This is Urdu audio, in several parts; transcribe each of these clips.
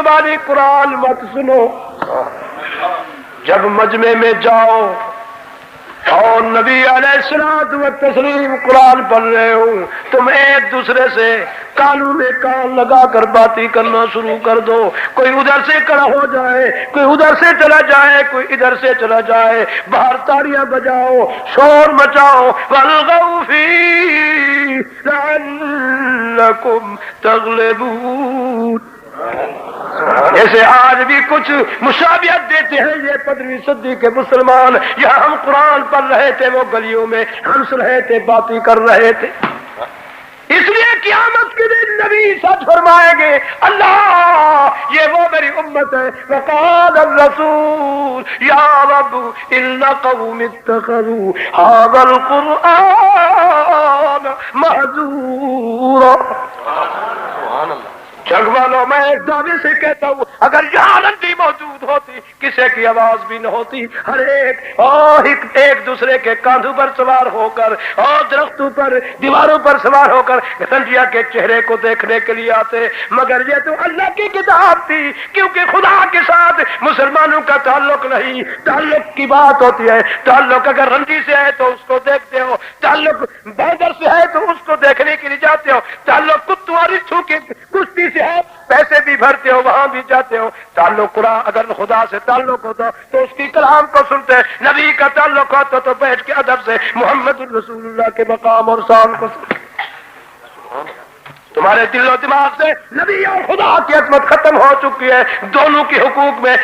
زبانی قرآن مت سنو. جب مجمع میں جاؤ اور نبی علیہ الصلوۃ والتسلیم قرآن پڑھ رہے ہو، تم ایک دوسرے سے کانوں میں کان لگا کر باتیں کرنا شروع کر دو. کوئی ادھر سے کھڑا ہو جائے، کوئی ادھر سے چلا جائے، کوئی ادھر سے چلا جائے، باہر تالیاں بجاؤ، شور مچاؤ. والغوا فیہ لعلکم تغلبون. جیسے آج بھی کچھ مشابہت دیتے ہیں یہ 15ویں صدی کے مسلمان. یہاں ہم قرآن پڑھ رہے تھے، وہ گلیوں میں ہنس رہے تھے، باتیں کر رہے تھے. اس لیے قیامت کے دن نبی سچ فرمائیں گے، اللہ یہ وہ میری امت ہے. وقال الرسول یا رب ان قوم اتخذوا هذا القرآن مہجورا. سبحان اللہ. جگ والوں میں ایک دعوے سے کہتا ہوں، اگر یہاں رنڈی موجود ہوتی کسی کی آواز بھی نہ ہوتی. ہر ایک دوسرے کے کاندھوں پر سوار ہو کر اور درختوں پر دیواروں پر سوار ہو کر رنڈیا کے چہرے کو دیکھنے کے لیے آتے. مگر یہ تو اللہ کی کتاب تھی، کیونکہ خدا کے ساتھ مسلمانوں کا تعلق نہیں. تعلق کی بات ہوتی ہے. تعلق اگر رنڈی سے ہے تو اس کو دیکھتے ہو، تعلق بینر سے ہے تو اس کو دیکھنے کے لیے جاتے ہو، تعلق کتوں اور رچھوں کی کشتی سے ہے پیسے بھی بھرتے ہو، وہاں بھی جاتے ہو. تعلق قرآن اگر خدا سے تعلق ہوتا تو اس کی کلام کو سنتے. نبی کا تعلق ہوتا تو بیٹھ کے ادب سے محمد الرسول اللہ کے مقام اور شان کو سنتے. تمہارے دل و دماغ سے نبی اور خدا کی عظمت ختم ہو چکی ہے. دونوں کے حقوق میں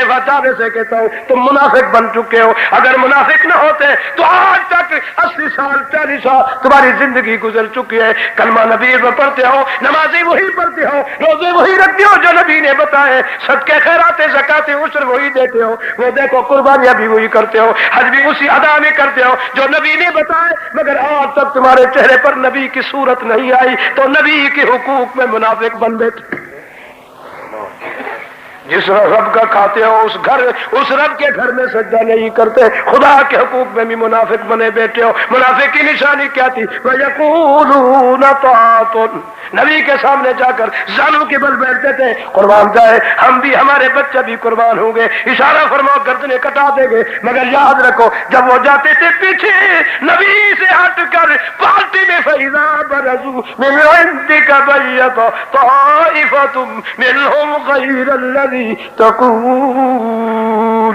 وعدے سے کہتا ہوں تم منافق بن چکے ہو. اگر منافق نہ ہوتے تو آج تک 80 سال 40 سال تمہاری زندگی گزر چکی ہے. کلمہ نبی میں پڑھتے ہو، نمازی وہی پڑھتے ہو، روزے وہی رکھتے ہو جو نبی نے بتائے، صدقے خیرات زکات عشر وہی دیتے ہو، وہ دیکھو قربانیاں بھی وہی کرتے ہو، حج بھی اسی ادا میں کرتے ہو جو نبی نے بتائے. مگر آج تک تمہارے چہرے پر نبی کی صورت نہیں آئی تو نبی کے حقوق میں منافق بن بیٹھے. جس رب کا کھاتے ہو اس رب کے گھر میں سجدہ نہیں کرتے، خدا کے حقوق میں بھی منافق بنے بیٹھے ہو. منافق کی نشانی کیا تھی؟ وَيَقُولُونَ طَاعَةٌ. نبی کے سامنے جا کر زانوں کے بل بیٹھتے تھے، قربان جائے ہم بھی، ہمارے بچے بھی قربان ہوں گے، اشارہ فرماؤ گردنیں کٹا دیں گے. مگر یاد رکھو جب وہ جاتے تھے پیچھے نبی سے ہٹ کر پارٹی میں فَإِذَا بَرَزُوا مِنْ عِنْدِكَ بَيَّتَ طَائِفَةٌ مِنْهُمْ غَيْرَ الَّذِي تَقُولُ.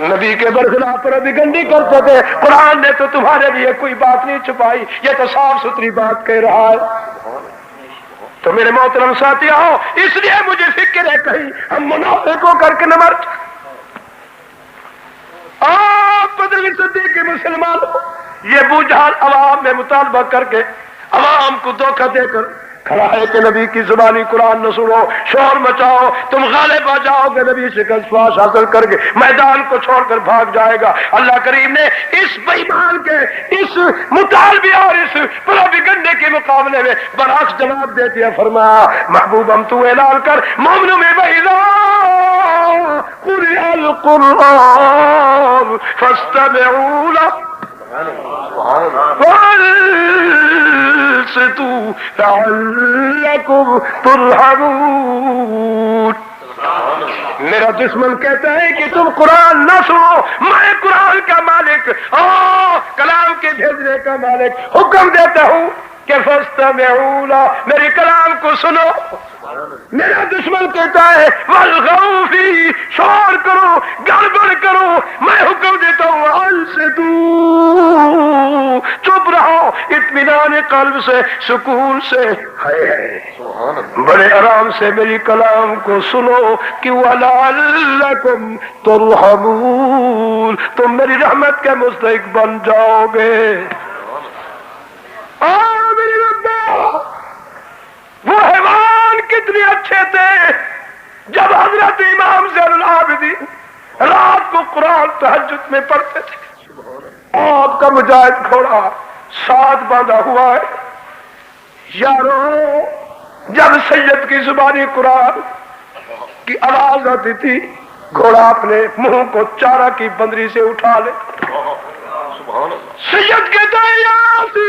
نبی کے برخلاف پر ابھی گندی کرتے تھے. قرآن نے تو تمہارے لیے کوئی بات نہیں چھپائی، یہ تو صاف ستھری بات کہہ رہا ہے. تو میرے محترم ساتھیوں، اس لیے مجھے فکر ہے کہیں ہم منافق ہو کر کے نہ مر. آپ 15ویں صدی کے مسلمان یہ بوجھال عوام میں مطالبہ کر کے عوام کو دھوکہ دے کر کھڑا ہے کہ نبی کی زبانی قرآن نہ سنو، شور مچاؤ، تم غالب آ جاؤ گے، نبی سے فاش حاصل کر کے میدان کو چھوڑ کر بھاگ جائے گا. اللہ کریم نے اس بے ایمان کے اس مطالبے اور اس پروپیگنڈے کے مقابلے میں برعکس جواب دے دیا. فرمایا محبوب ہم تو اعلان کر مومنوں میں وَإِذَا قُرِئَ الْقُرْآنُ فَاسْتَمِعُوا لَهُ وَأَنصِتُوا لَعَلَّكُمْ تُرْحَمُونَ. میرا دشمن کہتا ہے کہ تم قرآن نہ سنو، میں قرآن کا مالک اور کلام کے بھیجنے کا مالک حکم دیتا ہوں کہ فَاسْتَمِعُوا لَهُ، میرے کلام کو سنو. میرا دشمن کہتا ہے وَالْغَوْا فِيهِ، شور کرو، گڑبڑ کرو، میں حکم دیتا ہوں وَأَنصِتُوا، چپ رہو، اطمینان قلب سے، سکون سے، بڑے آرام سے میری کلام کو سنو کہ وَلَعَلَّكُمْ تُرْحَمُونَ، تم میری رحمت کے مستحق بن جاؤ گے. میری رب، وہ حیوان کتنے اچھے تھے جب حضرت امام زین العابدین رات کو قرآن تہجد میں پڑھتے تھے. آپ کا مجاہد گھوڑا ساتھ باندھا ہوا ہے. یارو جب سید کی زبانی قرآن کی آواز آتی تھی گھوڑا اپنے منہ کو چارہ کی بندری سے اٹھا لے. سید کہتا ہے یاسین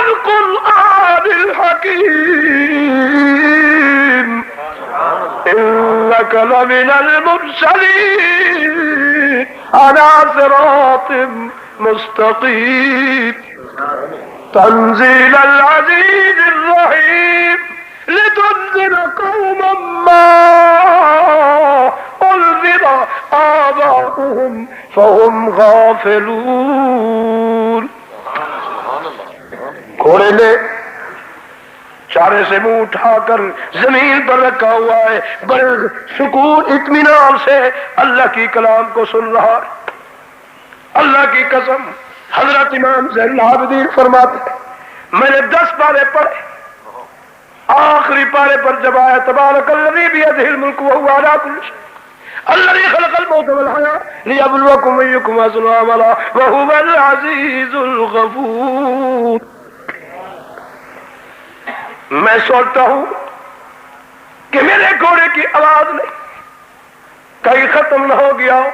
والقرآن الحكيم إنك لمن المرسلين على صراط مستقيم تنزيل العزيز الرحيم لتنذر قوما ما أنذر آباؤهم فهم غافلون. گھوڑے نے چارے سے منہ اٹھا کر زمین پر رکھا ہوا ہے، بڑے سکون اطمینان سے اللہ کی کلام کو سن رہا ہے. اللہ کی قسم حضرت امام زین العابدین فرماتے ہیں میں نے 10 پارے پڑھے، آخری پارے پر جب آیا تبارک الذی بیدہ الملک وہو علی کل شیء الذی خلق الموت والحیاۃ لیبلوکم ایکم احسن عملا وہو العزیز الغفور. میں سوچتا ہوں کہ میرے گھوڑے کی آواز نہیں کہیں ختم نہ ہو گیا ہو،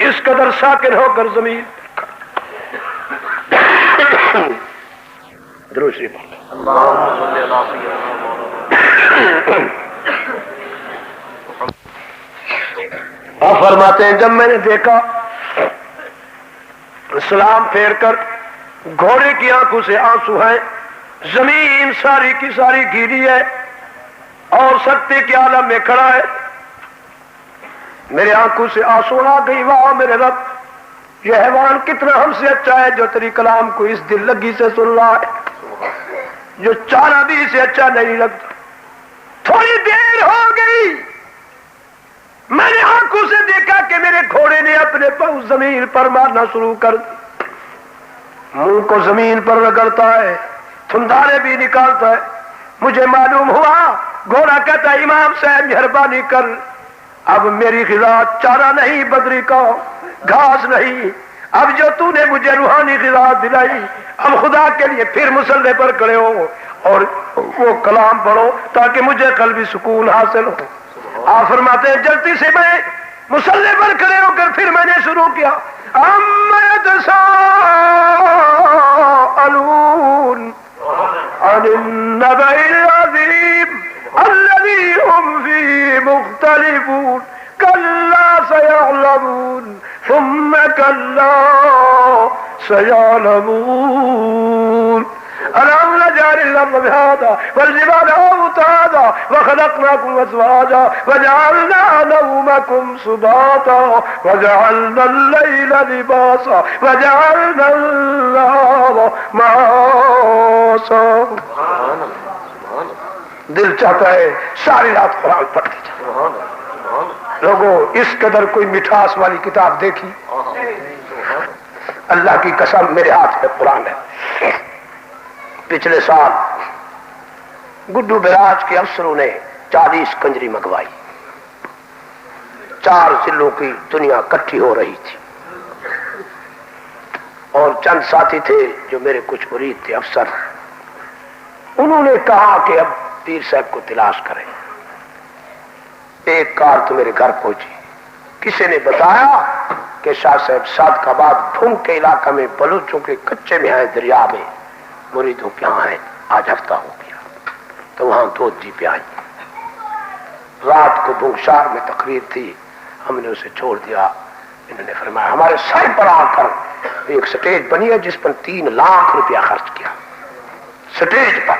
اس قدر ساکن ہو کر زمین درود شریف آپ فرماتے ہیں جب میں نے دیکھا سلام پھیر کر گھوڑے کی آنکھوں سے آنسو ہیں، زمین ساری کی ساری گیلی ہے اور سکتے کے عالم میں کھڑا ہے، میرے آنکھوں سے آنسو آ گئی. واہ میرے رب، یہ حیوان کتنا ہم سے اچھا ہے جو تیری کلام کو اس دل لگی سے سن رہا ہے، جو چارہ بھی سے اچھا نہیں لگتا. تھوڑی دیر ہو گئی، میں نے آنکھوں سے دیکھا کہ میرے گھوڑے نے اپنے پاؤں زمین پر مارنا شروع کر دی، منہ کو زمین پر رگڑتا ہے، تھندارے بھی نکالتا ہے. مجھے معلوم ہوا گھوڑا کہتا ہے امام صاحب مہربانی کر، اب میری غذا چارہ نہیں، بدری کا گھاس نہیں، اب جو تو نے مجھے روحانی غذا دلائی، اب خدا کے لیے پھر مسلح پر کھڑے ہو اور وہ کلام پڑھو تاکہ مجھے قلبی سکون حاصل ہو. آپ فرماتے ہیں جلدی سے میں مسلح پر کھڑے ہو کر پھر میں نے شروع کیا عَمَّ يَتَسَاءَلُونَ عَنِ النَّبَإِ الْعَظِيمِ الَّذِي هُمْ فِيهِ مُخْتَلِفُونَ كَلَّا سَيَعْلَمُونَ ثُمَّ كَلَّا سَيَعْلَمُونَ أَلَمْ نَجْعَلِ الْأَرْضَ مِهَادًا وَالْجِبَالَ أَوْتَادًا وَخَلَقْنَاكُمْ أَزْوَاجًا وَجَعَلْنَا نَوْمَكُمْ سُبَاتًا وَجَعَلْنَا اللَّيْلَ لِبَاسًا وَجَعَلْنَا النَّهَارَ مَعَاشًا. دل چاہتا ہے ساری رات قرآن پڑھتے جائیں. لوگوں اس قدر کوئی مٹھاس والی کتاب دیکھی؟ اللہ کی قسم میرے ہاتھ میں قرآن ہے. پچھلے سال گڈو بیراج کے افسروں نے 40 کنجری منگوائی، 4 ضلعوں کی دنیا اکٹھی ہو رہی تھی اور چند ساتھی تھے جو میرے کچھ مرید تھے افسر، انہوں نے کہا کہ اب پیر صاحب کو تلاش کریں. ایک کار تو میرے گھر پہنچی، کسی نے بتایا کہ شاہ صاحب صادقآباد ڈھونگ کے علاقہ میں بلوچوں کے کچے میں ہیں، دریا میں مریدوں کے ہاں ہیں، آج ہفتہ ہو گیا. تو وہاں 2 جیپیں آئی. رات کو بھونگشار میں تقریر تھی، ہم نے اسے چھوڑ دیا. انہوں نے فرمایا ہمارے سر پر آ کر ایک سٹیج بنی ہے جس پر 3 لاکھ روپیہ خرچ کیا. سٹیج پر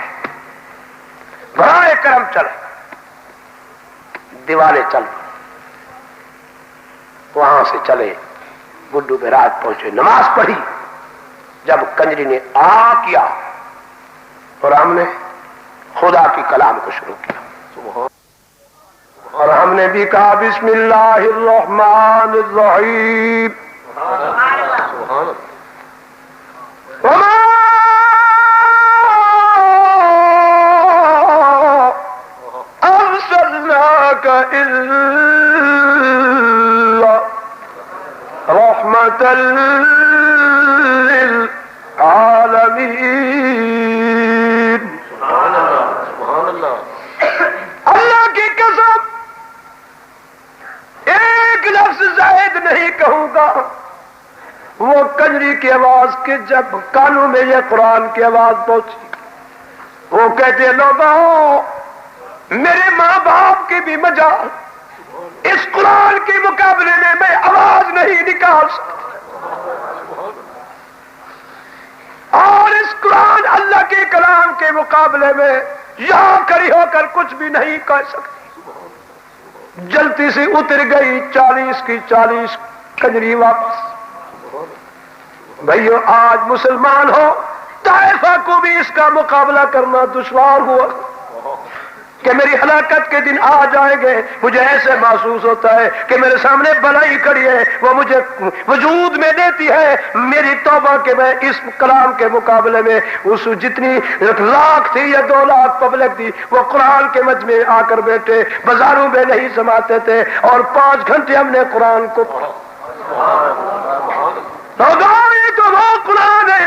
برائے کرم چلے، دیوالے چل، وہاں سے چلے گڈو بیراج پہنچے، نماز پڑھی. جب کنجری نے آ کیا اور ہم نے خدا کی کلام کو شروع کیا اور ہم نے بھی کہا بسم اللہ الرحمن الرحیم وما ارسلناک الا رحمۃ للعالمین. اللہ کی قسم ایک لفظ زائد نہیں کہوں گا. وہ کنجری کی آواز کے جب کانوں میں یہ قرآن کی آواز پہنچی، وہ کہتے لوگوں میرے ماں باپ کی بھی مجال، اس قرآن کے مقابلے میں آواز نہیں نکال سکتا، اور اس قرآن اللہ کے کلام کے مقابلے میں یہاں کھڑی ہو کر کچھ بھی نہیں کہہ سکتی۔ جلتی سے اتر گئی 40 کی 40 کنجری واپس۔ بھائیو آج مسلمان ہو، طائفہ کو بھی اس کا مقابلہ کرنا دشوار ہوا کہ میری ہلاکت کے دن آ جائیں گے، مجھے ایسے محسوس ہوتا ہے کہ میرے سامنے بلائی کھڑی ہے، وہ مجھے وجود میں دیتی ہے، میری توبہ کہ میں اس کلام کے مقابلے میں اس جتنی 1 لاکھ تھی یا 2 لاکھ پبلک تھی، وہ قرآن کے مجمع میں آ کر بیٹھے، بازاروں میں نہیں سماتے تھے، اور 5 گھنٹے ہم نے قرآن کو پڑھا۔ یہ تو وہ قرآن ہے،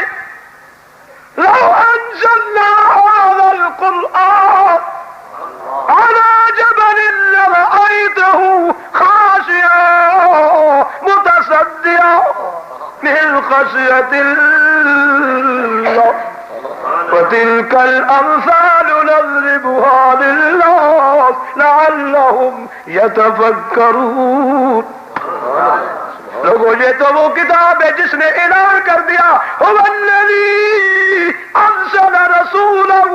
لو انزلنا هذا القرآن على جبل لرأيته خاشعا متصدعا من خشية الله وتلك الأمثال نضربها للناس لعلهم يتفكرون۔ لوگوں یہ تو وہ کتاب ہے جس نے اعلان کر دیا هو الذي أرسل رسوله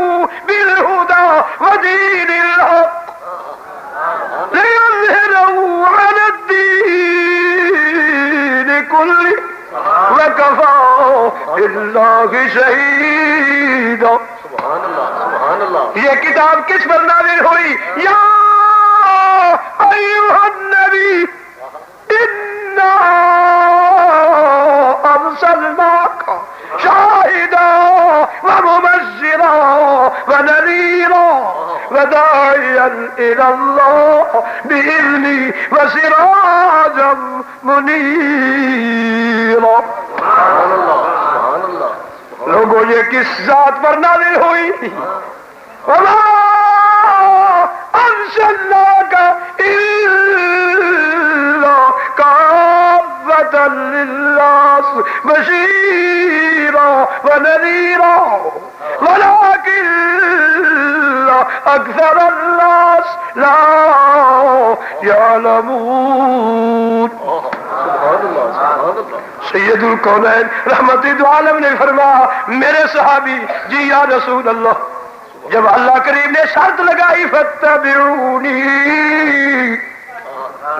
بالهدى ودين الحق ليظهره على الدين كله وكفى بالله شهيدا۔ سبحان اللہ۔ یہ کتاب کس پر نازل ہوئی؟ یا ایھا النبی أرسلناك شاهدا ومبشرا ونذيرا وداعيا إلى الله بإذنه وسراجا منيرا۔ سبحان اللہ۔ لوگوں یہ کس ذات پر نازل ہوئی؟ وما أرسلناك إلا كافة للناس بشيرا ونذيرا ولكن أكثر الناس لا يعلمون۔ سید الکونین رحمت دو عالم نے فرمایا، میرے صحابی جی یا رسول اللہ، جب اللہ کریم نے شرط لگائی فاتبعونی،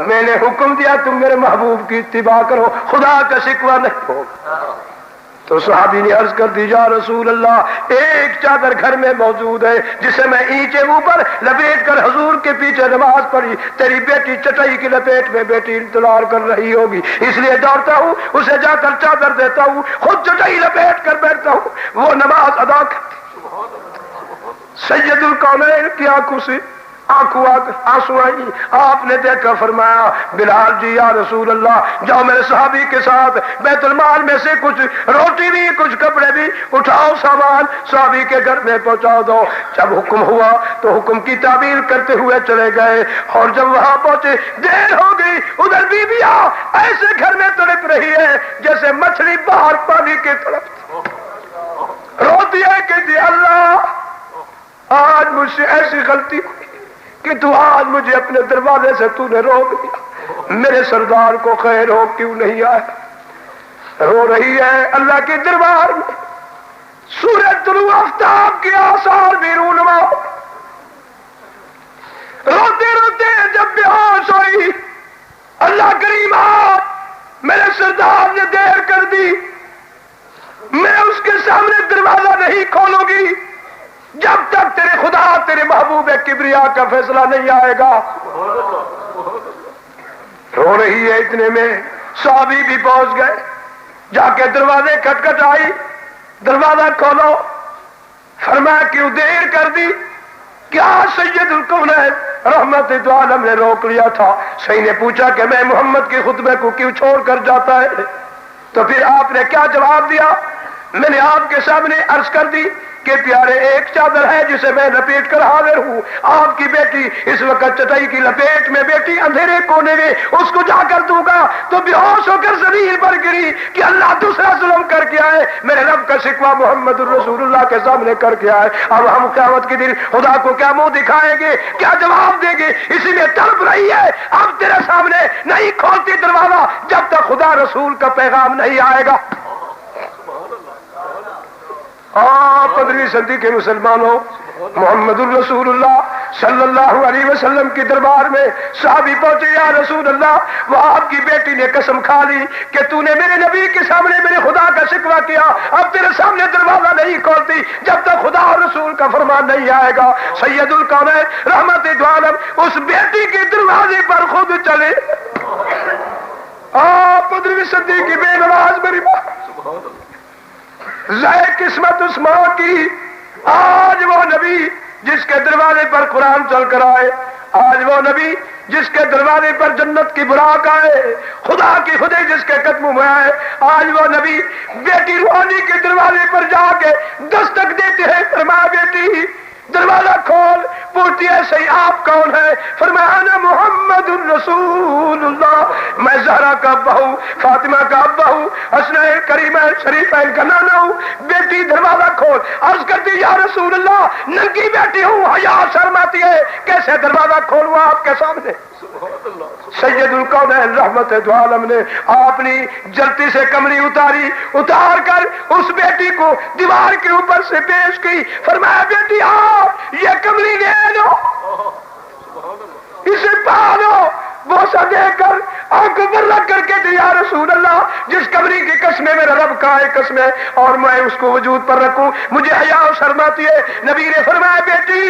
میں نے حکم دیا تم میرے محبوب کی اتباع کرو، خدا کا شکوہ نہیں ہو، تو صحابی نے عرض کر دی یا رسول اللہ ایک چادر گھر میں موجود ہے جسے میں اینچے اوپر لپیٹ کر حضور کے پیچھے نماز پڑھی، تیری بیٹی چٹائی کی لپیٹ میں بیٹی انتظار کر رہی ہوگی، اس لیے دوڑتا ہوں اسے جا کر چادر دیتا ہوں، خود چٹائی لپیٹ کر بیٹھتا ہوں، وہ نماز ادا کرتی۔ سید الکونین کی آنکھوں سے آنسو آئی، آپ نے دیکھا فرمایا بلال جی یا رسول اللہ جاؤ میرے صحابی کے ساتھ بیت المال میں سے کچھ روٹی بھی کچھ کپڑے بھی اٹھاؤ، سامان صحابی کے گھر میں پہنچا دو۔ جب حکم ہوا تو حکم کی تعبیر کرتے ہوئے چلے گئے، اور جب وہاں پہنچے دیر ہو گئی، ادھر بیویاں ایسے گھر میں تڑپ رہی ہے جیسے مچھلی باہر پانی کے طرف روتی ہے کہ جی اللہ آج مجھ سے ایسی غلطی ہوئی کہ تو آج مجھے اپنے دروازے سے تو نے روک دیا، میرے سردار کو خیر ہو کیوں نہیں آیا؟ رو رہی ہے اللہ کے دربار میں، سورج طلوع آفتاب کے آثار بھی رونما، روتے روتے جب بے ہوش ہوئی، اللہ کریم میرے سردار نے دیر کر دی، میں اس کے سامنے دروازہ نہیں کھولوں گی جب تک تیرے خدا تیرے محبوب کبریا کا فیصلہ نہیں آئے گا۔ رو رہی ہے، اتنے میں صحابی بھی پہنچ گئے، جا کے دروازے کھٹکھٹ آئی، دروازہ کھولو، فرمایا کیوں دیر کر دی؟ کیا سید الکونین رحمت دو عالم نے روک لیا تھا؟ صحیح نے پوچھا کہ میں محمد کے خطبے کو کیوں چھوڑ کر جاتا ہے؟ تو پھر آپ نے کیا جواب دیا؟ میں نے آپ کے سامنے عرض کر دی کہ پیارے ایک چادر ہے جسے میں لپیٹ کر حاضر ہوں. آپ کی بیٹی اس وقت چٹائی کی لپیٹ میں بیٹی اندھیرے کونے میں, اس کو جا کر دوں گا تو بے ہوش ہو کر زمین پر گری کہ اللہ دوسرا ظلم کر کے آئے, میرے رب کا شکوہ محمد الرسول اللہ کے سامنے کر کے آئے. اب ہم قیامت کے دن خدا کو کیا منہ دکھائیں گے, کیا جواب دیں گے؟ اسی لیے تڑپ رہی ہے, اب تیرے سامنے نہیں کھولتی دروازہ جب تک خدا رسول کا پیغام نہیں آئے گا. 15ویں صدی کے مسلمانوں, محمد الرسول اللہ صلی اللہ علیہ وسلم کی دربار میں صحابی پہنچے, یا رسول اللہ, وہ آپ کی بیٹی نے قسم کھا لی کہ تو نے میرے نبی کے سامنے میرے خدا کا شکوہ کیا, اب تیرے سامنے دروازہ نہیں کھولتی جب تک خدا اور رسول کا فرمان نہیں آئے گا. سید الکونین رحمت دو عالم اس بیٹی کے دروازے پر خود چلے. 15ویں صدی کی بے نواز میری ماں ذائع قسمت اس ماں کی, آج وہ نبی جس کے دروازے پر قرآن چل کر آئے, آج وہ نبی جس کے دروازے پر جنت کی براق آئے, خدا کی خدائی جس کے قدموں میں آئے, آج وہ نبی بیٹی روحانی کے دروازے پر جا کے دستک دیتے ہیں. فرمایا بیٹی دروازہ کھول. پوچھتی ہے صحیح آپ کون ہے؟ فرمایا انا محمد الرسول اللہ, میں زہرا کا ابا ہوں, فاطمہ کا ابا ہوں, حسنین کریمین شریفین کا نانا ہوں. بیٹی دروازہ کھول. عرض کرتی یا رسول اللہ ننگی بیٹی ہوں, حیا شرم آتی ہے, کیسے دروازہ کھولوں آپ کے سامنے؟ سید الکونین رحمت دو عالم نے اپنی جلتی سے کمری اتاری, اتار کر اس بیٹی کو دیوار کے اوپر سے پیش کی. فرمایا بیٹی آپ یہ کمری لے لو, اسے پالو. بوسہ دے کر آنکھوں پر رکھ کر کے یا رسول اللہ جس کمری کی قسمیں میرا رب کا ہے قسمیں, اور میں اس کو وجود پر رکھوں, مجھے حیا و شرم آتی ہے. نبی نے فرمایا بیٹی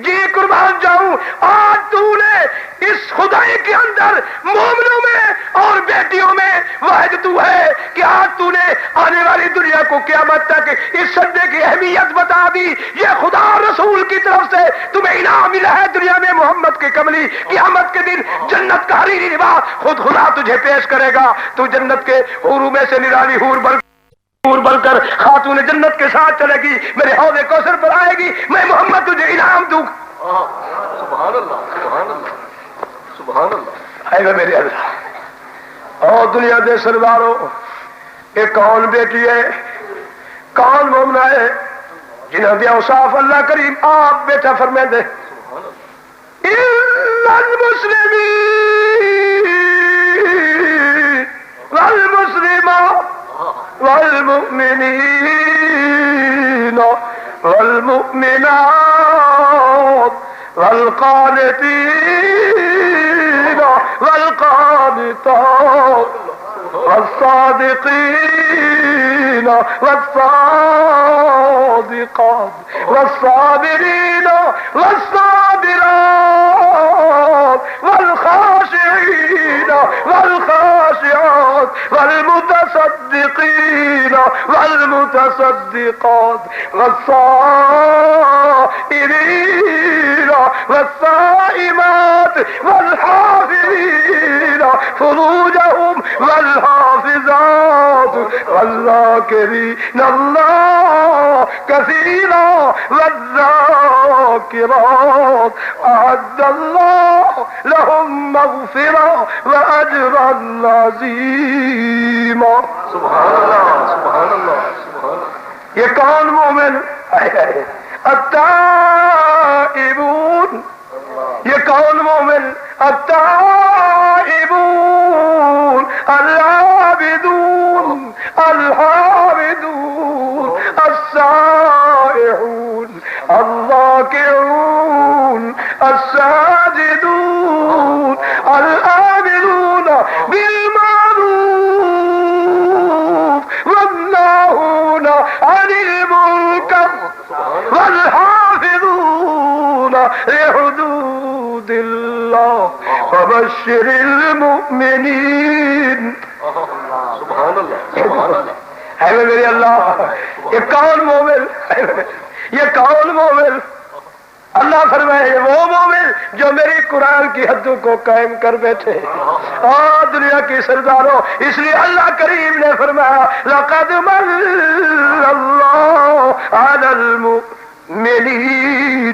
جی قربان جاؤں, آج تو نے اس خدائی کے اندر مومنوں میں اور بیٹیوں میں واحد تو ہے کہ آج تو نے آنے والی دنیا کو قیامت تک اس سجدے کی اہمیت بتا دی. یہ خدا رسول کی طرف سے تمہیں انعام ملا ہے دنیا میں محمد کی کملی. قیامت کے دن جنت کا حریری لباس خود خدا تجھے پیش کرے گا. تو جنت کے حوروں میں سے نرالی حور بن کر خاتون جنت کے ساتھ چلے گی, میرے حوض کوثر پر آئے گی, میں محمد تجھے انعام دوں. سبحان اللہ سبحان اللہ سبحان اللہ. اے میرے اللہ, او دنیا دے سرداروں, یہ کون بیٹی ہے, کون مومنہ ہے جنہوں دے اوصاف اللہ کریم آپ بیٹا فرمائے دے. المسلمین والمسلمات والمؤمنین والمؤمنات والقانتین والقانتات والصادقین والصادقات والصابرین والصابرات والخاشعین والخاشعات والمتصدقین والمتصدقات والصائمین والصائمات والحافظین فروجهم والحافظات والذاکرین اللہ کثیرا والذاکرات اعد اللہ لهم مغفرہ واجرا عظیما. سبحان اللہ سبحان اللہ سبحان اللہ. یہ کون مومن ہے؟ التائبون. یہ کون مومن؟ التائبون العابدون الحامدون السائحون الراكعون الساجدون الآمرون بالمعروف والناهون عن المنكر والحافظون لحدود الله وبشر المؤمنين. سبحان اللہ سبحان اللہ. ہے میرے اللہ, یہ کون مومن, یہ کون مومن اللہ فرمائے وہ مومن جو میری قرآن کی حدوں کو قائم کر بیٹھے اور دنیا کی سرداروں، اس لیے اللہ کریم نے فرمایا لقد من اللہ علی المؤمنین،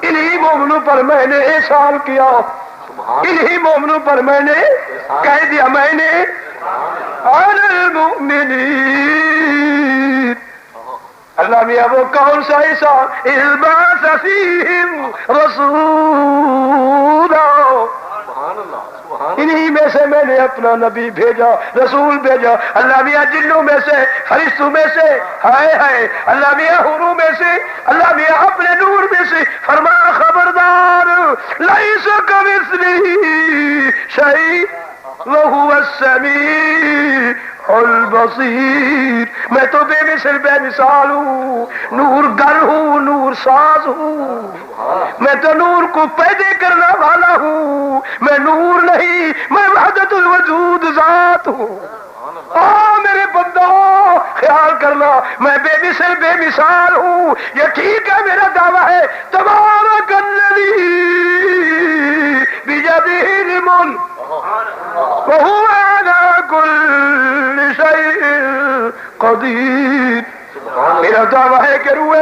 انہی مومنوں پر میں نے احسان کیا، انہی مومنوں پر میں نے کہہ دیا میں نے علی المؤمنین۔ اللہ میاں وہ کون سا احسان؟ اذ بعث فیہم رسولا، انہی میں سے میں نے اپنا نبی بھیجا، رسول بھیجا۔ اللہ میاں جنوں میں سے، فرشتوں میں سے، ہائے ہائے اللہ میاں حوروں میں سے، اللہ میاں اپنے نور میں سے فرمایا خبردار لیس کمثلہ شیء وہو السمیع البصیر، میں تو بے مثل بے مثال ہوں، نور گر ہوں، نور ساز ہوں، میں تو نور کو پیدا کرنے والا ہوں، میں نور نہیں، میں وحدت الوجود ذات ہوں۔ میرے بندو خیال کرنا میں بے مثل بے مثال ہوں، یہ ٹھیک ہے میرا دعویٰ ہے تبارک الذی بیدہ الملک وہو علی کل شیء قدیر۔ میرا دعویٰ ہے کہ روح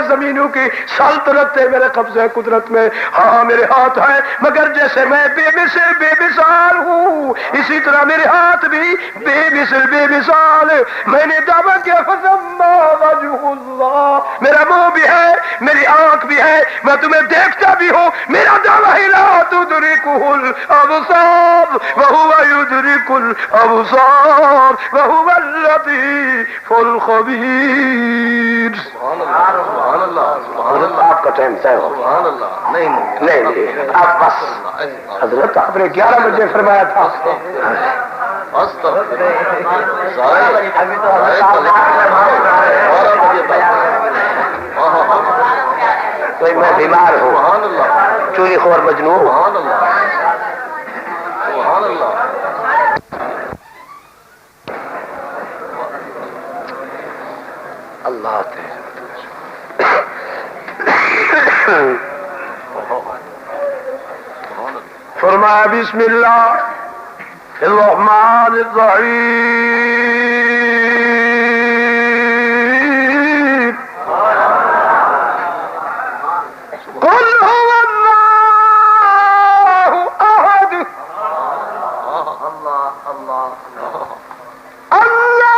زمینوں کی سلطنت ہے میرے قبضے قدرت میں، ہاں میرے ہاتھ ہے، مگر جیسے میں بے مثل بے مثال ہوں اسی طرح میرے ہاتھ بھی بے مثل بے مثال۔ میں نے دعویٰ کیا فَثَمَّا وَجْهُ اللَّهِ، میرا منہ بھی ہے، میری آنکھ بھی ہے، میں تمہیں دیکھتا بھی ہوں، میرا دعویٰ ہے لا تدرکہ الابصار وہو یدرک الابصار وہو اللطیف الخبیر۔ سبحان اللہ سبحان اللہ۔ آپ کا ٹائم طے ہو، نہیں آپ بس حضرت آپ نے 11 بجے فرمایا تھا۔ کوئی میں بیمار ہوں، چوری خور مجنون ہوں۔ اللہ فرمایا بسم اللہ الرحمن الرحیم قل هو اللہ احد اللہ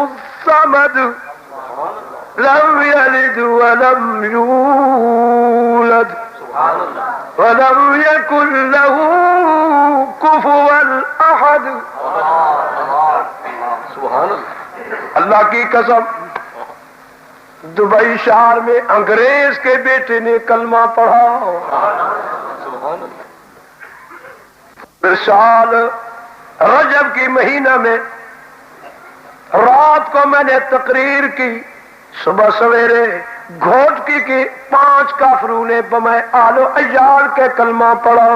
الصمد لم يلد ولم يولد وَلَمْ يَكُنْ لَهُ كُفُوًا أَحَدٌ۔ سبحان اللہ۔ اللہ کی قسم دبئی شہر میں انگریز کے بیٹے نے کلمہ پڑھا، سبحان اللہ۔ سال رجب کی مہینہ میں رات کو میں نے تقریر کی، صبح سویرے گھوٹکی کی 5 کافروں نے بمائے آل و عیال کے کلمہ پڑھا۔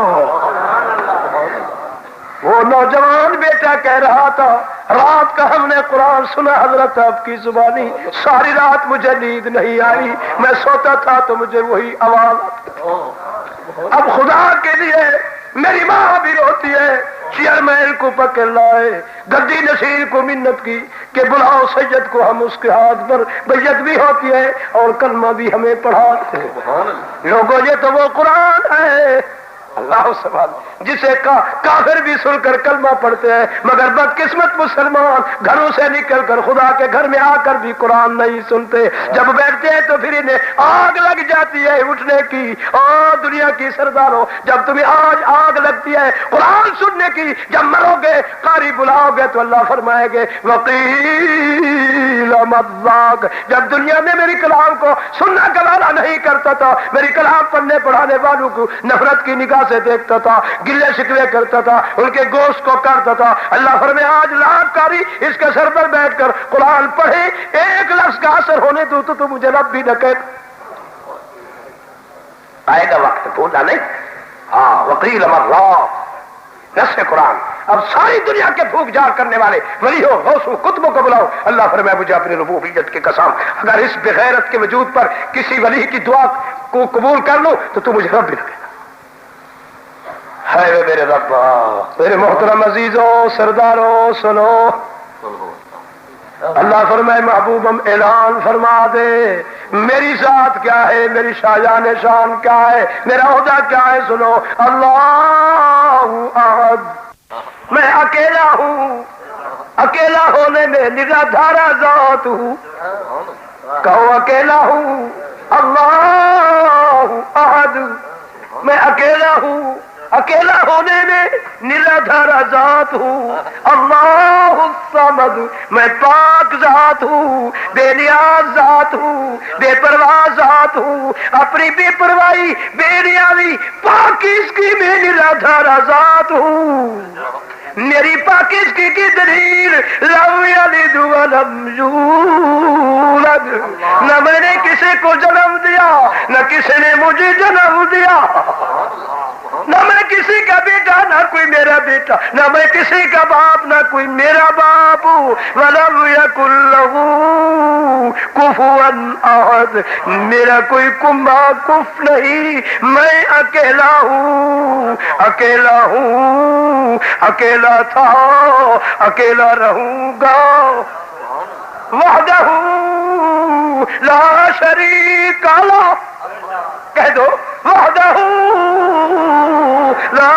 وہ نوجوان بیٹا کہہ رہا تھا رات کا ہم نے قرآن سنا حضرت آپ کی زبانی، ساری رات مجھے نیند نہیں آئی، میں سوتا تھا تو مجھے وہی آواز آتی۔ اب خدا کے لیے میری ماں بھی روتی ہے، چیئرمین کو پکڑ لائے، گدی نشین کو منت کی کہ بلاؤ سید کو، ہم اس کے ہاتھ پر بیعت بھی ہوتی ہے اور کلمہ بھی ہمیں پڑھاتے ہیں۔ لوگوں یہ تو وہ قرآن ہے اللہ سبحان جسے کافر بھی سن کر کلمہ پڑھتے ہیں، مگر بدقسمت مسلمان گھروں سے نکل کر خدا کے گھر میں آ کر بھی قرآن نہیں سنتے، جب بیٹھتے ہیں تو پھر انہیں آگ لگ جاتی ہے اٹھنے کی۔ اور دنیا کی سرداروں جب تمہیں آج آگ لگتی ہے قرآن سننے کی، جب مرو گے قاری بلاؤ گے تو اللہ فرمائے گے وقیل مذاق۔ جب دنیا میں میری کلام کو سننا گوارا نہیں کرتا تھا، میری کلام پڑھنے پڑھانے والوں کو نفرت کی نگاہ سے دیکھتا تھا، گلے شکوے کرتا تھا، ان کے گوشت کو کاٹتا تھا، اللہ فرمائے آج لاکھ کاری اس کے سر پر بیٹھ کر قرآن پڑھے، ایک لفظ کا اثر ہونے دو تو مجھے رب بھی نہ کہے۔ آئے گا وقت بھولا نہیں۔ ہاں وقیل اللہ نص قرآن. اب ساری دنیا کے بھوک جار کرنے والے ولیوں غوثوں کتبوں کو بلاؤ. اللہ فرمائے مجھے اپنی ربوبیت کی قسم اگر اس بغیرت کے وجود پر کسی ولی کی دعا کو قبول کر لو تو تم مجھے رب بھی نہ کہنا. ہے میرے رب. میرے محترم عزیزوں سرداروں سنو. اللہ فرمائے محبوبم اعلان فرما دے میری ذات کیا ہے, میری شاہجان شان کیا ہے, میرا عہدہ کیا ہے. سنو. اللہ احد, میں اکیلا ہوں. اکیلا ہونے میں نرادھارا ذات ہوں. کہو اکیلا ہوں. اللہ احد, میں اکیلا ہوں. اکیلا ہونے میں نرادھارا ذات ہوں. اللہ الصمد, میں پاک ذات ہوں, بے نیاز ذات ہوں, بے پرواہ ذات ہوں. اپنی بے پرواہی بے نیازی پاکیزگی میں نرادھارا ذات ہوں. میری پاکیزگی کی دلیل لم یلد ولم یولد, نہ میں نے کسی کو جنم دیا نہ کسی نے مجھے جنم دیا. نہ میں کسی کا بیٹا نہ کوئی میرا بیٹا, نہ میں کسی کا باپ نہ کوئی میرا باپ. وَلَمْ يَكُنْ لَهُ كُفُوًا أَحَدٌ, میرا کوئی کنبا کف نہیں. میں اکیلا ہوں. اکیلا ہوں, اکیلا تھا, اکیلا رہوں گا. وحدہ لا شریک لہ, کہہ دو وحدہ لا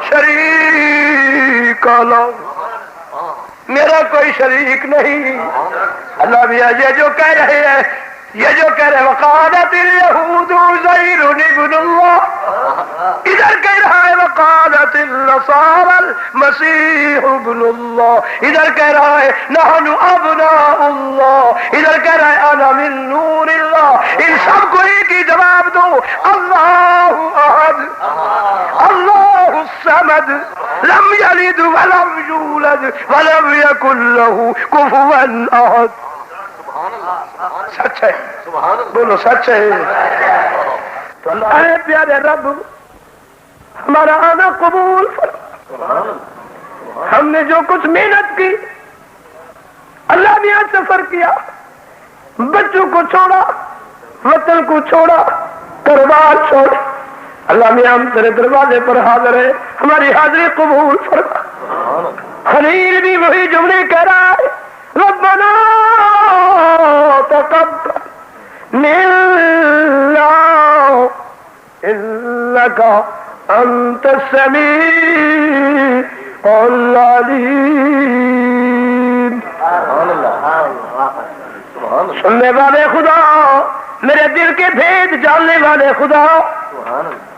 شریک لہ, میرا کوئی شریک نہیں. اللہ میاں یہ جو کہہ رہے ہیں, یہ جو کہہ رہے وقالت اليہود عزیر ابن اللہ, ادھر کہہ رہا ہے وقالت النصارى المسیح ابن اللہ, ادھر کہہ رہا ہے نحن ابناء اللہ, ادھر کہہ رہا ہے انا من نور اللہ. ان سب کو ایک ہی جواب دو, اللہ احد, اللہ الصمد, لم یلد ولم یولد ولم یکن له کفوا احد. سچ ہے, بولو سچ ہے. تو اللہ اے پیارے رب ہمارا آنا قبول فرما. ہم نے جو کچھ محنت کی, اللہ نے یہاں سفر کیا, بچوں کو چھوڑا, وطن کو چھوڑا, کاروبار چھوڑا, اللہ نے ہم تیرے دروازے پر حاضر ہے, ہماری حاضری قبول فرما. خلیل بھی وہی جملے کہہ رہا ہے ربنا تقبل منا انك انت السميع العليم. سننے والے خدا, میرے دل کے بھید جاننے والے خدا,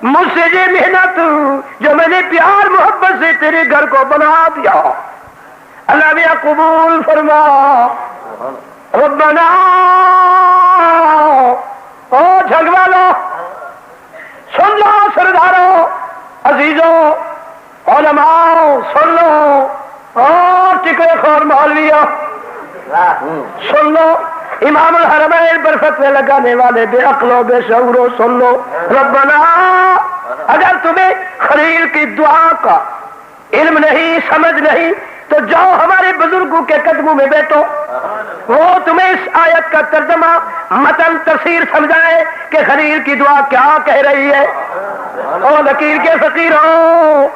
مجھ سے یہ محنت جو میں نے پیار محبت سے تیرے گھر کو بنا دیا, اللہ نے قبول فرما. ربنا او جھگوا لو, سن لو سرداروں عزیزوں علماء, سن لو اور ٹکڑے خور مولویوں سن لو, امام الحرمین پر فتوے لگانے والے بے عقلوں بے شعوروں سن لو. ربنا, اگر تمہیں خلیل کی دعا کا علم نہیں سمجھ نہیں تو جاؤ ہمارے بزرگوں کے قدموں میں بیٹھو, وہ تمہیں اس آیت کا ترجمہ متن تفسیر سمجھائے کہ خلیل کی دعا کیا کہہ رہی ہے. اور لکیر کے فقیروں,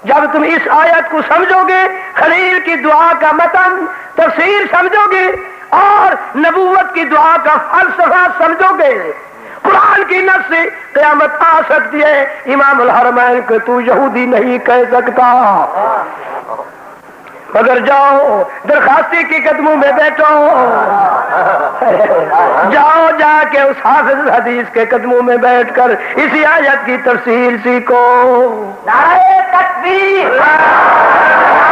جب تم اس آیت کو سمجھو گے, خلیل کی دعا کا متن تفسیر سمجھو گے اور نبوت کی دعا کا فلسفہ سمجھو گے, قرآن کی نص سے قیامت آ سکتی ہے. امام الحرمین کہ تو یہودی نہیں کہہ سکتا, مگر جاؤ درخواستی کی قدموں میں بیٹھو, جاؤ جا کے اس حافظ حدیث کے قدموں میں بیٹھ کر اسی آیت کی تفسیر سیکھو. نعرہ تکبیر,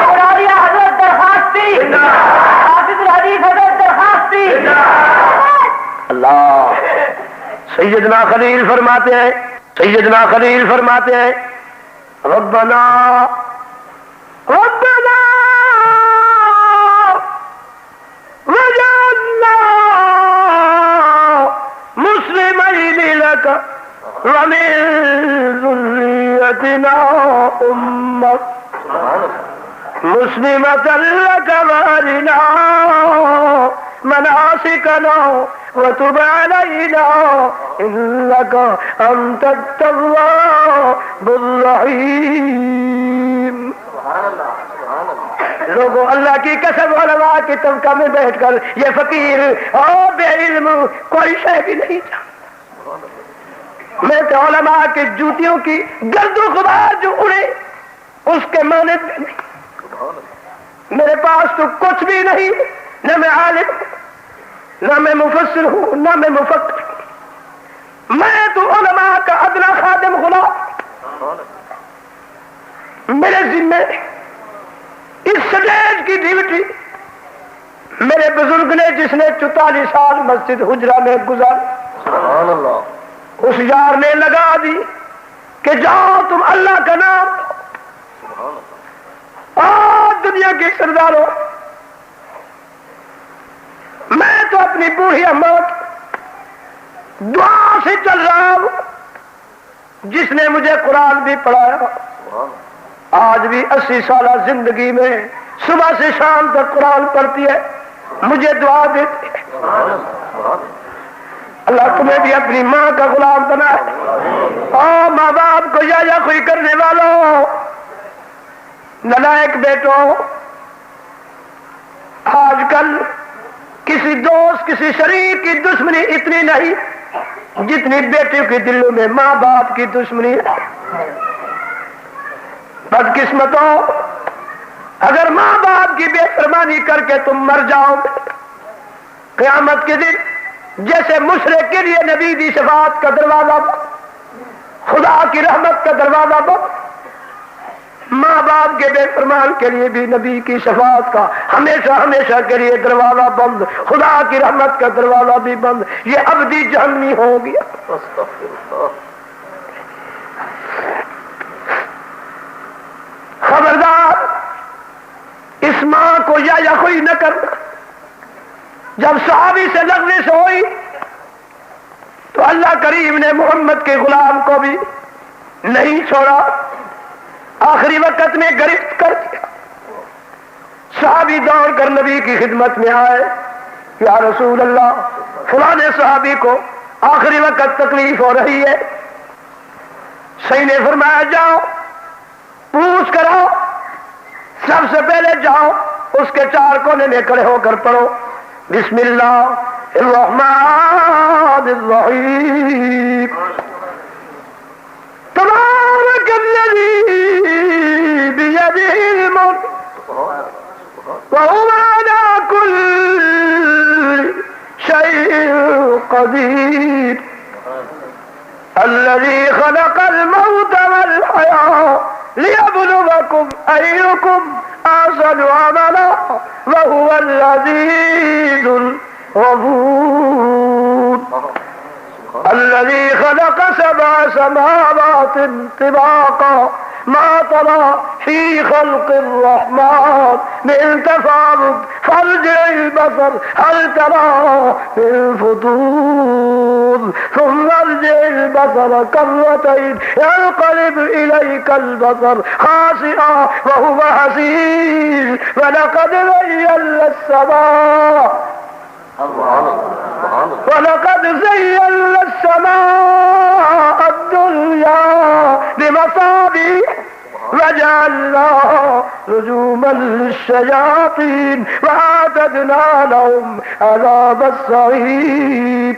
حضرت درخواستی, حافظ الحدیث حضرت درخواستی. اللہ. سیدنا خلیل فرماتے ہیں, سیدنا خلیل فرماتے ہیں ربنا ربنا وجعلنا مسلمين لك ومن ذريتنا ذريتنا أمة مسلمة لك وارنا مناسكنا وتب علينا إنك أنت التواب الرحيم. لوگوں اللہ کی قسم علماء کی طبقہ میں بیٹھ کر یہ فقیر اور بے علم کوئی شے بھی نہیں جانتا. میں تو علماء کے جوتیوں کی گرد و غبار جو اڑے اس کے معنی نہیں. میرے پاس تو کچھ بھی نہیں، نہ میں عالم نہ میں مفسر ہوں نہ میں مفکر. میں تو علماء کا ادنا خادم غلام. میرے ذمے اس سٹیج کی ڈیوٹی میرے بزرگ نے جس نے 44 سال مسجد حجرہ میں گزارے اس یار نے لگا دی کہ جاؤ تم اللہ کا نام اور دنیا کے سرداروں. میں تو اپنی بوڑھی اماں کی دعا سے چل رہا ہوں جس نے مجھے قرآن بھی پڑھایا. آج بھی 80 سالہ زندگی میں صبح سے شام تک قرآن پڑھتی ہے، مجھے دعا دیتی ہے. اللہ تمہیں بھی اپنی ماں کا غلام بنائے. اور ماں باپ کو یا کوئی کرنے والوں نلائق بیٹوں، آج کل کسی دوست کسی شریک کی دشمنی اتنی نہیں جتنی بیٹیوں کے دلوں میں ماں باپ کی دشمنی ہے. بدقسمتوں، اگر ماں باپ کی بے فرمانی کر کے تم مر جاؤ قیامت کے دن جیسے مشرک کے لیے نبی دی شفاعت کا دروازہ خدا کی رحمت کا دروازہ بند، ماں باپ کے بے فرمان کے لیے بھی نبی کی شفاعت کا ہمیشہ ہمیشہ کے لیے دروازہ بند، خدا کی رحمت کا دروازہ بھی بند. یہ ابدی جہنمی ہو گیا. خبردار، اس ماں کو یا کوئی نہ کرنا. جب صحابی سے لغزش ہوئی تو اللہ کریم نے محمد کے غلام کو بھی نہیں چھوڑا، آخری وقت میں گرفت کر دیا. صحابی دوڑ کر نبی کی خدمت میں آئے، یا رسول اللہ فلاں صحابی کو آخری وقت تکلیف ہو رہی ہے. صحیح نے فرمایا جاؤ پوچھ کرو، سب سے پہلے جاؤ اس کے 4 کونے میں کھڑے ہو کر پڑھو بسم اللہ الرحمن الرحیم تبارک الذی بیدہ الملک وهو على كل شيء قدير الذي خلق الموت والحياة ليبلوكم أيكم أحسن عملا وهو العزيز الغفور الذي خلق 7 سماوات طباقا ما ترى في خلق الرحمن من تفاوت فارجع البصر هل ترى من فطور ثم ارجع البصر كرتين ينقلب إليك البصر خاسئا وهو حسير ولقد زينا السماء ولقد زينا السماء الدنيا بمصابيح وجعلناها رجوما للشياطين وأعتدنا لهم عذاب السعير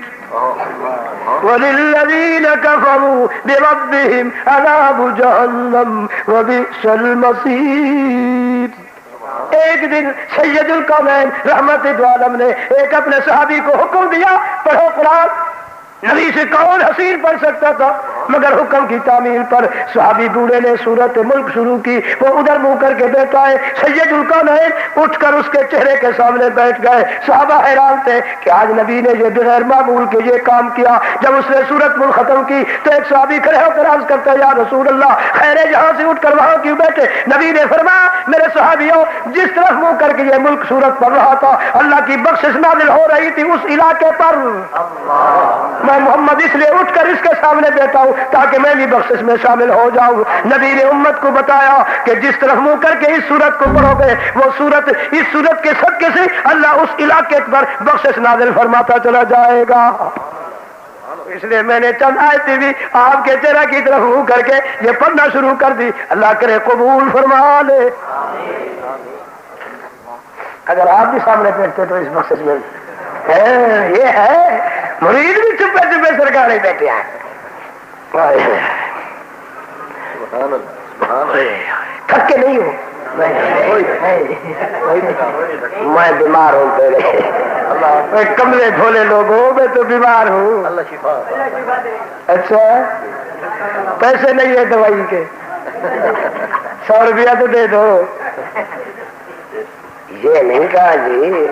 وللذين كفروا بربهم عذاب جهنم وبئس المصير. ایک دن سید القومین رحمت عالم نے ایک اپنے صحابی کو حکم دیا پڑھو قرآن. نبی سے کون حسین پڑھ سکتا تھا مگر حکم کی تعمیل پر صحابی بوڑھے نے سورت ملک شروع کی. وہ ادھر منہ کر کے بیٹھا ہے. سید القومین اٹھ کر اس کے چہرے کے سامنے بیٹھ گئے. صحابہ حیران تھے کہ آج نبی نے یہ بغیر معمول کے یہ کام کیا. جب اس نے سورت ملک ختم کی تو ایک صحابی کھڑے ہو کر عرض کرتا ہے یا رسول اللہ خیر جہاں سے اٹھ کر وہاں کیوں بیٹھے؟ نبی نے فرمایا میرے صحابیوں جس طرف منہ کر کے یہ ملک سورت پڑھ رہا تھا اللہ کی بخشش نازل ہو رہی تھی اس علاقے پر. میں محمد اس لیے اٹھ کر اس کے سامنے بیٹھا ہوں تاکہ میں بھی بخشش میں شامل ہو جاؤں۔ نبی نے امت کو بتایا کہ جس طرف منہ کر کے اس سورت کو پڑھو گے وہ سورت، اس سورت کے صدقے سے اللہ اس علاقے پر بخشش نازل فرماتا چلا جائے گا۔ اس لیے میں نے چند آیتیں بھی آپ کے چہرہ کی طرف منہ کر کے یہ پڑھنا شروع کر دی، اللہ کرے قبول فرما لے۔ اگر آپ بھی سامنے بیٹھتے تو اس بخشش میں یہ ہے، مرید بھی چپے چپے سرکارے بیٹھے ہیں۔ تھکے نہیں ہو؟ میں بیمار ہوں، پہلے کمرے دھولے لوگ ہو، میں تو بیمار ہوں۔ اللہ شفا۔ اچھا پیسے نہیں ہے دوائی کے، 100 روپیہ تو دے دو۔ یہ نہیں کہا جی،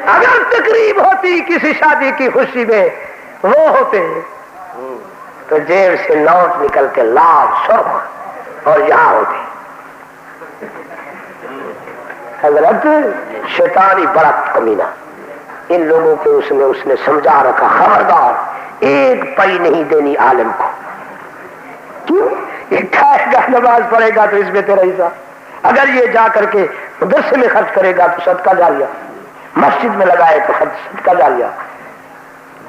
اگر تقریب ہوتی کسی شادی کی خوشی میں وہ ہوتے تو جیب سے نوٹ نکل کے لاکھ سرخ اور یہاں ہوتے۔ حضرت شیطانی بڑا کمینہ، ان لوگوں کو اس نے سمجھا رکھا، خبردار ایک پئی نہیں دینی عالم کو۔ کیوں؟ یہ کھائے گا نماز پڑھے گا تو اس میں تیرا حصہ، اگر یہ جا کر کے مدرسے میں خرچ کرے گا تو صدقہ جاریہ، مسجد میں لگائے تو صدقہ جاریہ۔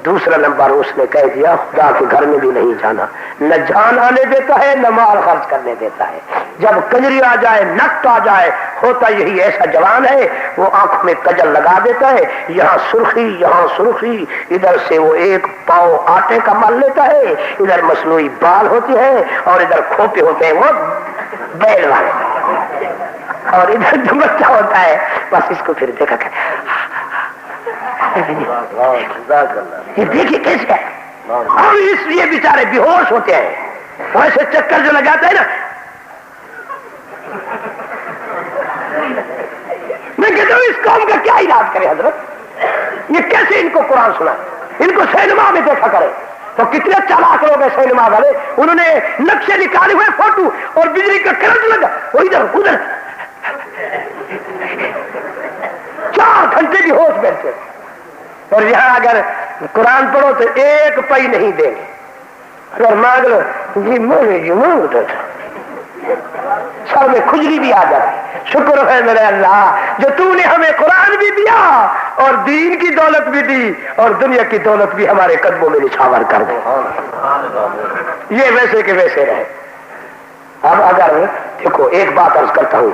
دوسرا نمبر اس نے کہہ دیا خدا کے گھر میں بھی نہیں جانا، نہ جان آنے دیتا ہے نہ مال خرچ کرنے دیتا ہے۔ جب کنجری آ جائے، نقط آ جائے، ہوتا یہی ایسا جوان ہے وہ آنکھ میں کجل لگا دیتا ہے، یہاں سرخی یہاں سرخی، ادھر سے وہ ایک پاؤ آٹے کا مال لیتا ہے، ادھر مصنوعی بال ہوتی ہے اور ادھر کھوپے ہوتے ہیں وہ بیل والے، اور ادھر جو بچہ ہوتا ہے بس اس کو پھر دیکھا کہ یہ دیکھیے کیسے ہے، اور اس لیے بیچارے بے ہوش ہوتے ہیں۔ ویسے چکر جو لگاتا ہے نا، میں کہتا ہوں اس قوم کا کیا علاج کرے حضرت؟ یہ کیسے ان کو قرآن سنا، ان کو سینما میں دیکھا کرے تو کتنے چالاک لوگ ہیں سینما والے، انہوں نے نقشے نکالے ہوئے فوٹو اور بجلی کا کرنٹ لگا وہ ادھر ادھر 4 گھنٹے بھی ہوش بیٹھتے، اور یہاں اگر قرآن پڑھو تو ایک پئی نہیں دیں گے، اگر مانگ لو جی مانگ دو سر میں کھجلی بھی آ جائے۔ شکر ہے میرے اللہ جو تو نے ہمیں قرآن بھی دیا اور دین کی دولت بھی دی اور دنیا کی دولت بھی ہمارے قدموں میں نچھاور کر دے، یہ ویسے کے ویسے رہے۔ اب اگر دیکھو ایک بات عرض کرتا ہوں،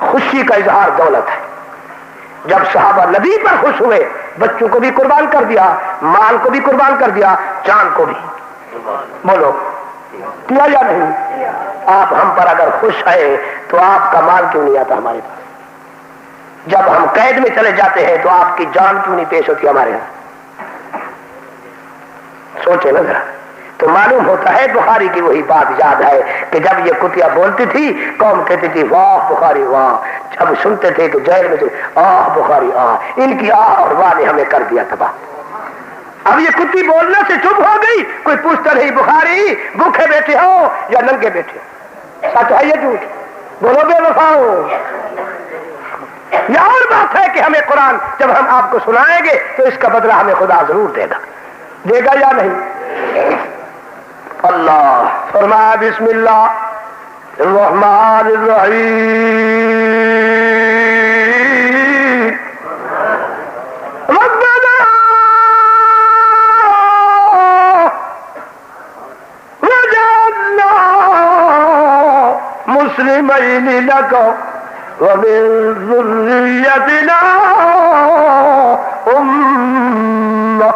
خوشی کا اظہار دولت ہے۔ جب صحابہ نبی پر خوش ہوئے، بچوں کو بھی قربان کر دیا، مال کو بھی قربان کر دیا، جان کو بھی، بولو کیا یا نہیں؟ آپ ہم پر اگر خوش ہیں تو آپ کا مال کیوں نہیں آتا ہمارے پاس؟ جب ہم قید میں چلے جاتے ہیں تو آپ کی جان کیوں نہیں پیش ہوتی ہمارے یہاں؟ سوچے نا ذرا، تو معلوم ہوتا ہے بخاری کی وہی بات یاد ہے کہ جب یہ کتیا بولتی تھی قوم کہتی تھی واہ بخاری واہ، جب سنتے تھے کہ جیل میں آہ بخاری آہ، ان کی آہ اور واہ نے ہمیں کر دیا تباہ۔ اب یہ کتی بولنے سے چپ ہو گئی، کوئی پوچھتا نہیں بخاری بھوکے بیٹھے ہو یا ننگے بیٹھے ہو، سچ ہے یا جھوٹ؟ بولو بے وفا ہو۔ یہ اور بات ہے کہ ہمیں قرآن جب ہم آپ کو سنائیں گے تو اس کا بدلہ ہمیں خدا ضرور دے گا یا نہیں؟ اللہ فرمایا بسم اللہ الرحمن الرحیم، ربنا وجعلنا مسلمین لک ومن ذریتنا امہ۔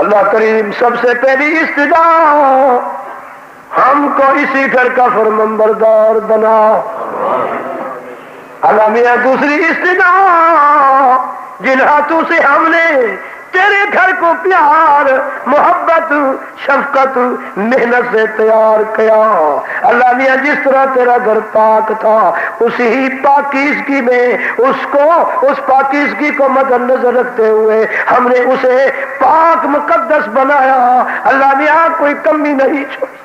اللہ کریم سب سے پہلی استدا ہم کو اسی گھر کا فرمانبردار بنا۔ اللہ میاں دوسری استدا جن ہاتھوں سے ہم نے تیرے گھر کو پیار محبت شفقت محنت سے تیار کیا، اللہ میاں جس طرح تیرا گھر پاک تھا اسی پاکیزگی میں اس پاکیزگی کو مد نظر رکھتے ہوئے ہم نے اسے پاک مقدس بنایا، اللہ میاں کوئی کمی نہیں چھوڑی،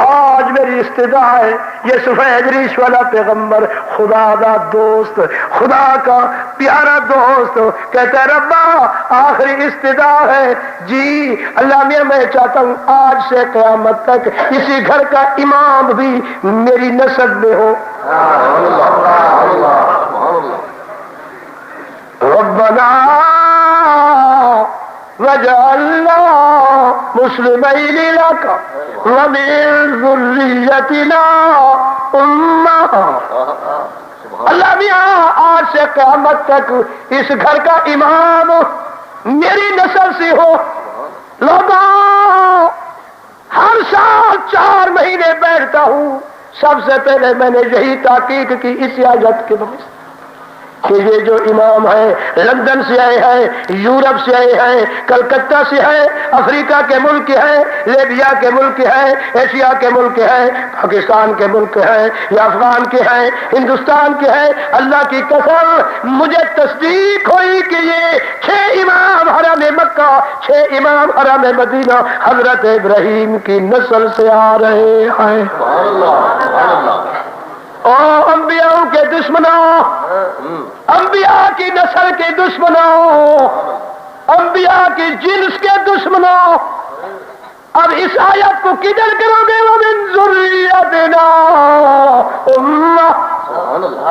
آج میری استدعا ہے، یہ سفید ریش والا پیغمبر خدا دا دوست، خدا کا پیارا دوست کہتا ہے ربا آخری استدعا ہے جی اللہ میاں میں چاہتا ہوں آج سے قیامت تک اسی گھر کا امام بھی میری نسل میں ہو۔ ربنا وجعلنا مسلمین لک ومن ذریتنا امہ۔ اللہ میاں آج سے قیامت تک اس گھر کا امام میری نسل سے ہو۔ لوگوں ہر سال 4 مہینے بیٹھتا ہوں، سب سے پہلے میں نے یہی تحقیق کی اس آیت کے بارے کہ یہ جو امام ہے لندن سے آئے ہیں، یورپ سے آئے ہیں، کلکتہ سے ہے، افریقہ کے ملک ہے، لیبیا کے ملک ہے، ایشیا کے ملک ہے، پاکستان کے ملک ہے یا افغان کے ہیں، ہندوستان کے ہیں، اللہ کی قسم مجھے تصدیق ہوئی کہ یہ 6 امام حرم مکہ، 6 امام حرم مدینہ حضرت ابراہیم کی نسل سے آ رہے ہیں۔ او انبیاء کے دشمنوں، انبیاء کی نسل کے دشمنوں، انبیاء کی جنس کے دشمنوں، اب اس آیت کو کدھر کرو گے؟ ومن ذریتنا امہ،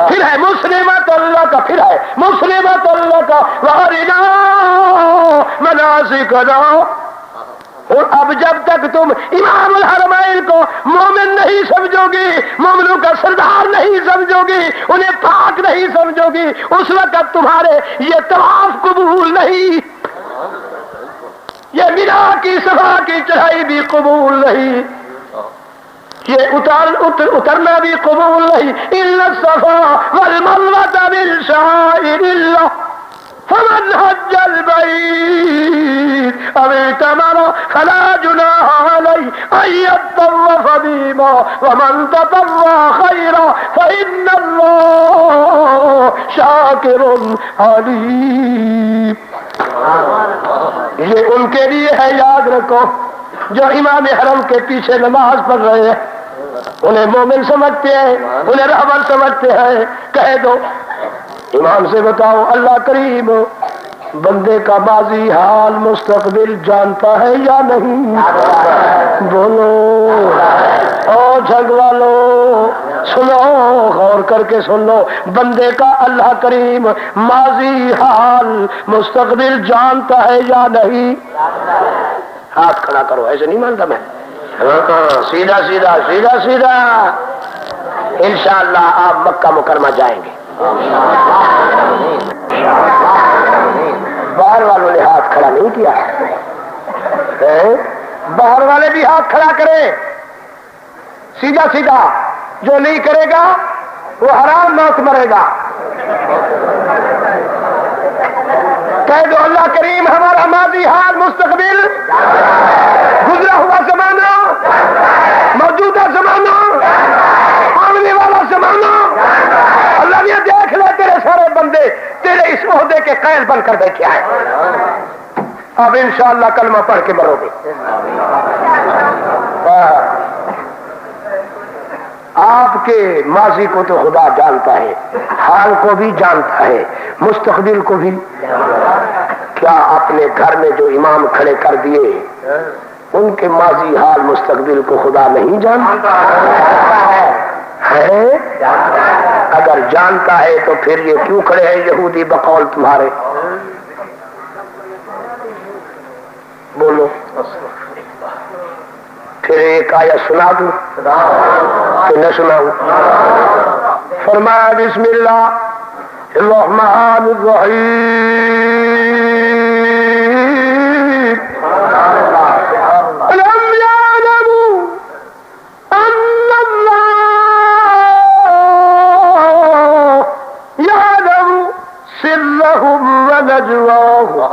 پھر ہے مسلمت اللہ کا، پھر ہے مسلمت اللہ کا وارنا مناسکنا۔ اور اب جب تک تم امام الحرمین کو مومن نہیں سمجھو گی، مومنوں کا سردار نہیں سمجھو گی، انہیں پاک نہیں سمجھو گی، اس وقت تمہارے یہ طواف قبول نہیں، یہ مینا کی صفا کی چڑھائی بھی قبول نہیں، یہ اترنا بھی قبول نہیں۔ الا الصفا والمروة من شعائر اللہ فمن حج البيت أو اعتمر فلا جناح عليه أن يطوف بهما ومن تطوع خيرا فإن الله شاكر عليم۔ یہ ان کے لیے ہے، یاد رکھو، جو امام حرم کے پیچھے نماز پڑھ رہے ہیں، انہیں مومن سمجھتے ہیں، انہیں رہبر سمجھتے ہیں، کہہ دو امام سے بتاؤ اللہ کریم بندے کا ماضی حال مستقبل جانتا ہے یا نہیں؟ بولو او جھگ والو، سنو غور کر کے سن لو، بندے کا اللہ کریم ماضی حال مستقبل جانتا ہے یا نہیں؟ ہاتھ کھڑا کرو، ایسے نہیں مانتا میں، سیدھا سیدھا سیدھا سیدھا۔ انشاءاللہ آپ مکہ مکرمہ جائیں گے۔ باہر والوں نے ہاتھ کھڑا نہیں کیا، باہر والے بھی ہاتھ کھڑا کریں سیدھا سیدھا، جو نہیں کرے گا وہ حرام موت مرے گا۔ کہہ دو اللہ کریم ہمارا ماضی حال مستقبل، گزرا ہوا زمانہ، موجودہ زمانہ، آنے والا زمانہ، اللہ نے دیکھ لے تیرے سارے بندے تیرے اس عہدے کے قائل بن کر بیٹھے آئے، اب انشاءاللہ کلمہ پڑھ کے مرو گے۔ آپ کے ماضی کو تو خدا جانتا ہے، حال کو بھی جانتا ہے، مستقبل کو بھی۔ کیا اپنے گھر میں جو امام کھڑے کر دیے ان کے ماضی حال مستقبل کو خدا نہیں جانتا ہے؟ اگر جانتا ہے تو پھر یہ کیوں کھڑے ہیں یہودی بقول تمہارے؟ بولو پھر ایک آیت سنا دوں کہ نہ سناؤں؟ فرمایا بسم اللہ الرحمن الرحیم، ألم يعلموا أن الله يعلم سرهم ونجواهم۔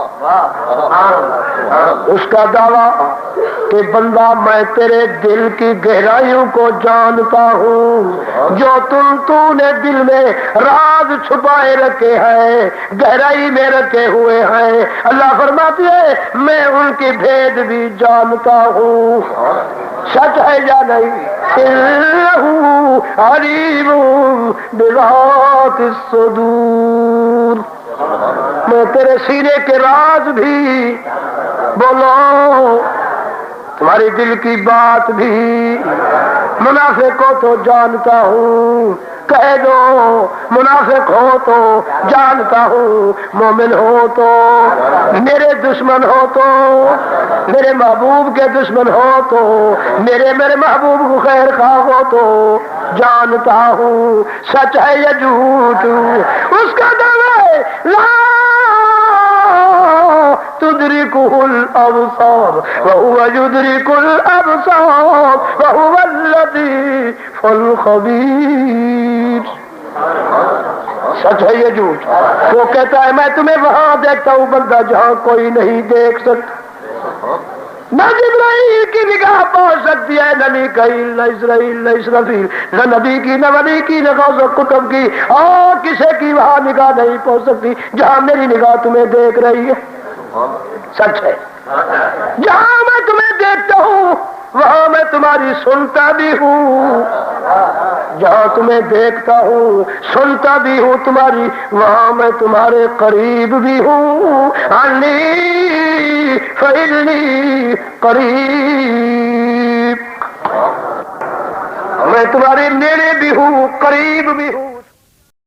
اس کا دعویٰ کہ بندہ میں تیرے دل کی گہرائیوں کو جانتا ہوں، جو تو نے دل میں راز چھپائے رکھے ہیں، گہرائی میں رکھے ہوئے ہیں، اللہ فرماتی ہے میں ان کی بھید بھی جانتا ہوں۔ سچ ہے یا نہیں؟ انہ علیم بذات الصدور، میں تیرے سینے کے راز بھی بولو، تمہاری دل کی بات بھی، منافق کو تو جانتا ہوں، کہہ دو منافق ہو تو جانتا ہوں، مومن ہو تو، میرے دشمن ہو تو، میرے محبوب کے دشمن ہو تو، میرے محبوب کو خیر خواہ ہو تو جانتا ہوں، سچ ہے یا جھوٹ؟ اس کا دعوی لا تدركه الأبصار وهو يدرك الأبصار وهو اللطيف الخبير۔ سچ ہے یہ جھوٹ؟ وہ کہتا ہے میں تمہیں وہاں دیکھتا ہوں بندہ جہاں کوئی نہیں دیکھ سکتا، نہ جبرائیل کی نگاہ پہنچ سکتی ہے، نہ میکائیل، نہ اسرائیل، نہ اسرافیل، نہ نبی کی، نہ ولی کی، نہ غوث و کتب کی، اور کسی کی وہاں نگاہ نہیں پہنچ سکتی جہاں میری نگاہ تمہیں دیکھ رہی ہے۔ سچ ہے، جہاں میں تمہیں دیکھتا ہوں وہاں میں تمہاری سنتا بھی ہوں، جہاں تمہیں دیکھتا ہوں سنتا بھی ہوں تمہاری، وہاں میں تمہارے قریب بھی ہوں، انی فإنی قریب، میں تمہارے نیڑے بھی ہوں، قریب بھی ہوں۔